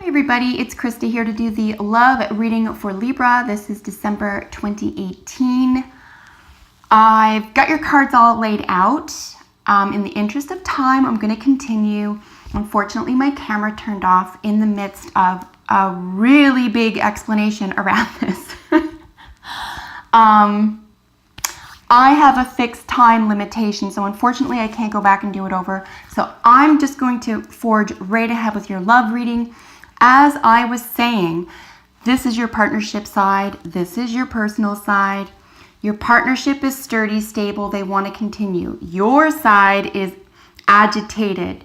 Hi everybody, it's Krista here to do the love reading for Libra. This is December 2018. I've got your cards all laid out. In the interest of time, I'm going to continue. Unfortunately, my camera turned off in the midst of a really big explanation around this. I have a fixed time limitation, so unfortunately I can't go back and do it over. So I'm just going to forge right ahead with your love reading. As I was saying, this is your partnership side. This is your personal side. Your partnership is sturdy, stable. They want to continue. Your side is agitated.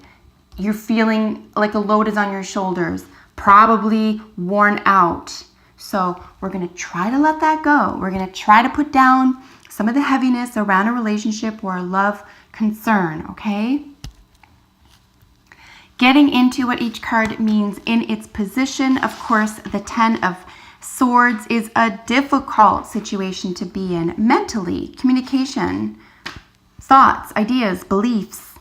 You're feeling like a load is on your shoulders, probably worn out. So we're going to try to let that go. We're going to try to put down some of the heaviness around a relationship or a love concern, okay? Getting into what each card means in its position. Of course, the Ten of Swords is a difficult situation to be in mentally. Communication, thoughts, ideas, beliefs.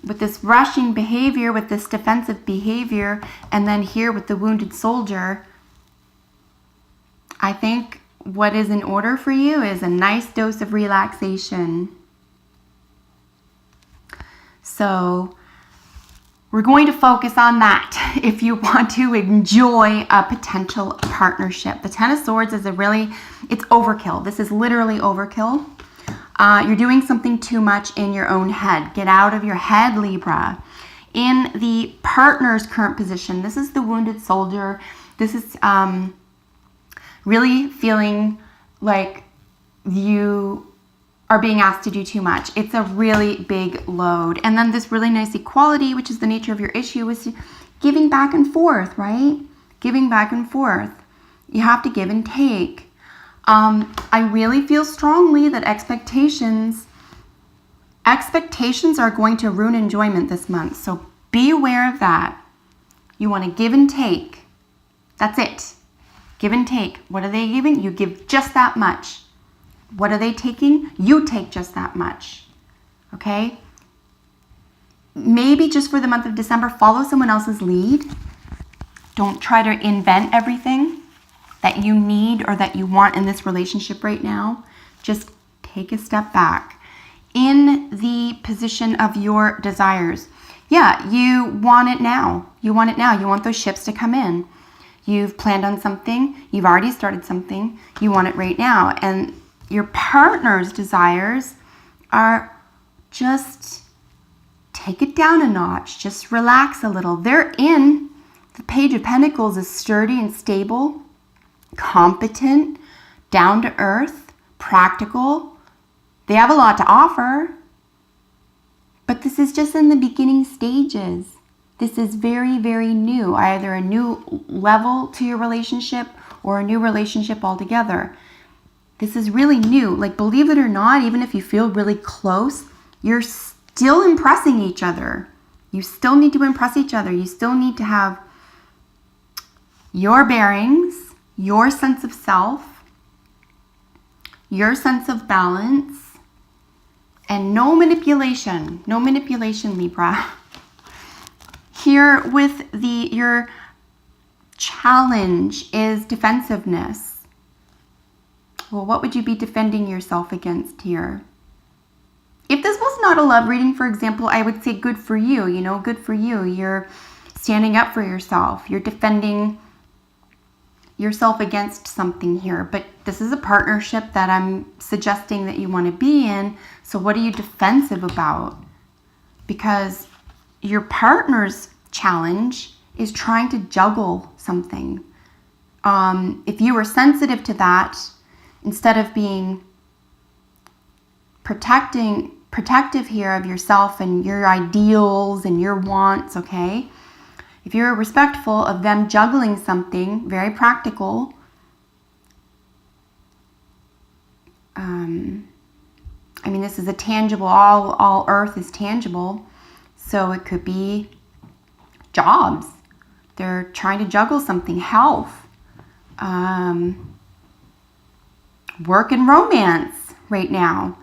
With this rushing behavior, with this defensive behavior, and then here with the wounded soldier, I think what is in order for you is a nice dose of relaxation. So we're going to focus on that if you want to enjoy a potential partnership. The Ten of Swords is it's overkill. This is literally overkill. You're doing something too much in your own head. Get out of your head, Libra. In the partner's current position, this is the wounded soldier. This is really feeling like you are being asked to do too much. It's a really big load. And then this really nice equality, which is the nature of your issue, is giving back and forth, right? Giving back and forth. You have to give and take. I really feel strongly that expectations are going to ruin enjoyment this month. So be aware of that. You want to give and take. That's it. Give and take. What are they giving? You give just that much. What are they taking? You take just that much. Okay? Maybe just for the month of December, follow someone else's lead. Don't try to invent everything that you need or that you want in this relationship right now. Just take a step back. In the position of your desires. Yeah, you want it now. You want it now. You want those ships to come in. You've planned on something. You've already started something. You want it right now. And your partner's desires are just take it down a notch. Just relax a little. They're in. The Page of Pentacles is sturdy and stable, competent, down to earth, practical. They have a lot to offer. But this is just in the beginning stages. This is very, very new. Either a new level to your relationship or a new relationship altogether. This is really new. Like, believe it or not, even if you feel really close, you're still impressing each other. You still need to impress each other. You still need to have your bearings, your sense of self, your sense of balance, and no manipulation. No manipulation, Libra. Here with your challenge is defensiveness. Well, what would you be defending yourself against here? If this was not a love reading, for example, I would say good for you, good for you. You're standing up for yourself. You're defending yourself against something here. But this is a partnership that I'm suggesting that you want to be in. So what are you defensive about? Because your partner's challenge is trying to juggle something. If you were sensitive to that, instead of being protective here of yourself and your ideals and your wants, okay? If you're respectful of them juggling something very practical, this is a tangible, all earth is tangible. So it could be jobs. They're trying to juggle something, health, work and romance right now.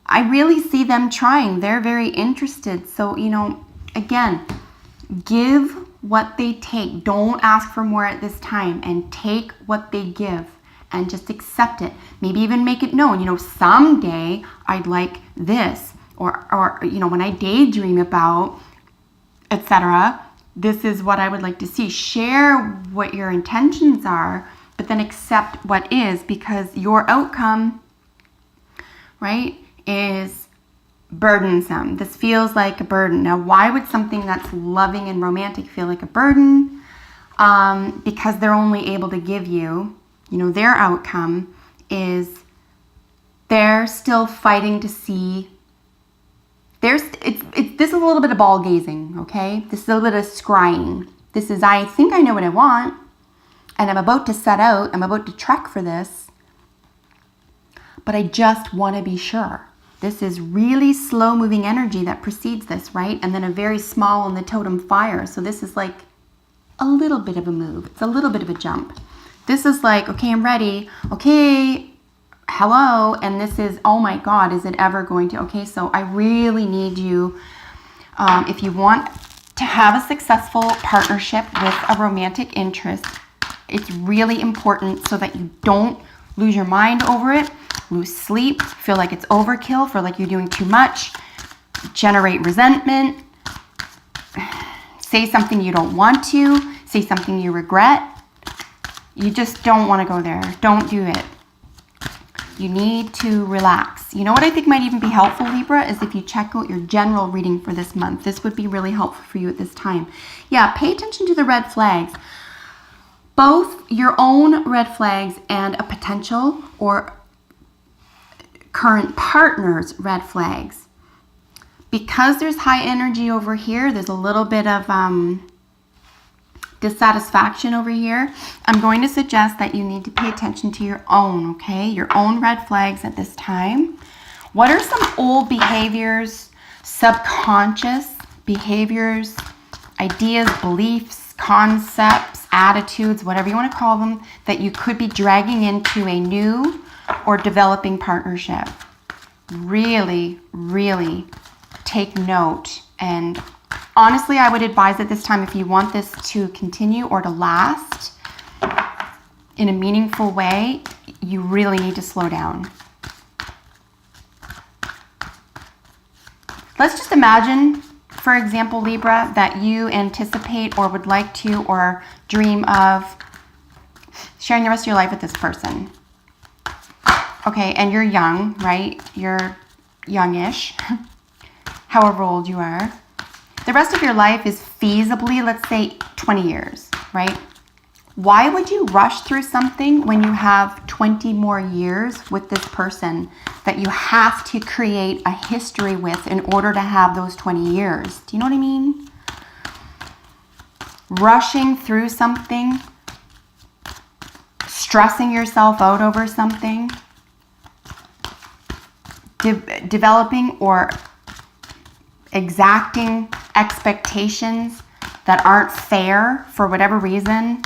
I really see them trying. They're very interested. So, again, give what they take. Don't ask for more at this time, and take what they give and just accept it. Maybe even make it known, someday I'd like this, or when I daydream about, etc., this is what I would like to see. Share what your intentions are, but then accept what is, because your outcome, right, is burdensome. This feels like a burden. Now, why would something that's loving and romantic feel like a burden? Because they're only able to give you, their outcome is they're still fighting to see. This is a little bit of ball gazing, okay? This is a little bit of scrying. This is, I think I know what I want, and I'm about to set out. I'm about to trek for this, but I just want to be sure. This is really slow moving energy that precedes this, right? And then a very small in the totem fire. So this is like a little bit of a move. It's a little bit of a jump. This is like, okay, I'm ready. Okay, hello. And this is, oh my God, is it ever going to? Okay, so I really need you, if you want to have a successful partnership with a romantic interest, it's really important so that you don't lose your mind over it, lose sleep, feel like it's overkill, feel like you're doing too much, generate resentment, say something you don't want to, say something you regret. You just don't want to go there. Don't do it. You need to relax. You know what I think might even be helpful, Libra, is if you check out your general reading for this month. This would be really helpful for you at this time. Yeah, pay attention to the red flags. Both your own red flags and a potential or current partner's red flags. Because there's high energy over here, there's a little bit of dissatisfaction over here. I'm going to suggest that you need to pay attention to your own, okay? Your own red flags at this time. What are some old behaviors, subconscious behaviors, ideas, beliefs, concepts, attitudes, whatever you want to call them, that you could be dragging into a new or developing partnership? Really, really take note. And honestly, I would advise at this time, if you want this to continue or to last in a meaningful way, you really need to slow down. Let's just imagine, for example, Libra, that you anticipate or would like to or dream of sharing the rest of your life with this person. Okay, and you're young, right? You're youngish, however old you are. The rest of your life is feasibly, let's say, 20 years, right? Why would you rush through something when you have 20 more years with this person that you have to create a history with in order to have those 20 years? Do you know what I mean? Rushing through something, stressing yourself out over something, developing or exacting expectations that aren't fair for whatever reason,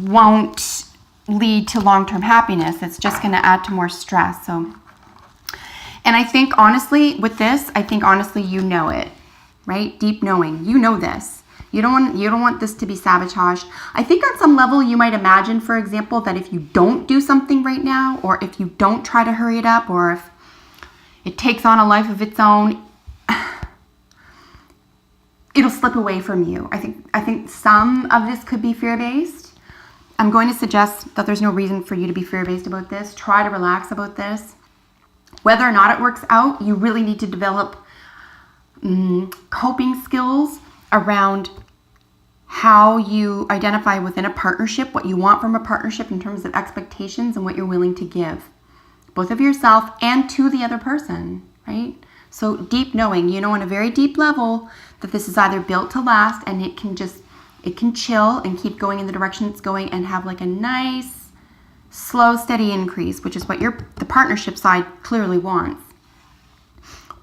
won't lead to long-term happiness. It's just going to add to more stress. So, and I think honestly with this, you know it, right? Deep knowing, you know this. You don't want this to be sabotaged. I think on some level you might imagine, for example, that if you don't do something right now, or if you don't try to hurry it up, or if it takes on a life of its own, it'll slip away from you. I think some of this could be fear-based. I'm going to suggest that there's no reason for you to be fear-based about this. Try to relax about this. Whether or not it works out, you really need to develop coping skills around how you identify within a partnership, what you want from a partnership in terms of expectations and what you're willing to give, both of yourself and to the other person, right? So deep knowing, on a very deep level, that this is either built to last and it can chill and keep going in the direction it's going and have like a nice, slow, steady increase, which is what the partnership side clearly wants.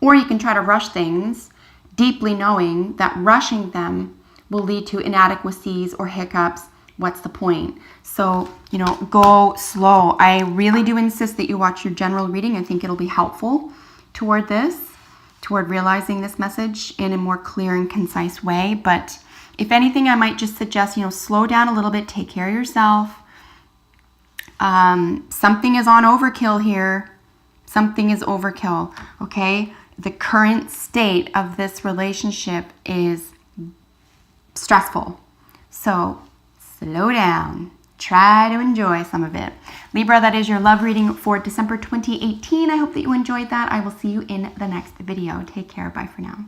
Or you can try to rush things, deeply knowing that rushing them will lead to inadequacies or hiccups what's the point? So, you know, go slow. I really do insist that you watch your general reading. I think it'll be helpful toward realizing this message in a more clear and concise way. But if anything, I might just suggest, you know, slow down a little bit, take care of yourself. Something is on overkill here. Something is overkill, okay? The current state of this relationship is stressful. So slow down. Try to enjoy some of it. Libra, that is your love reading for December 2018. I hope that you enjoyed that. I will see you in the next video. Take care. Bye for now.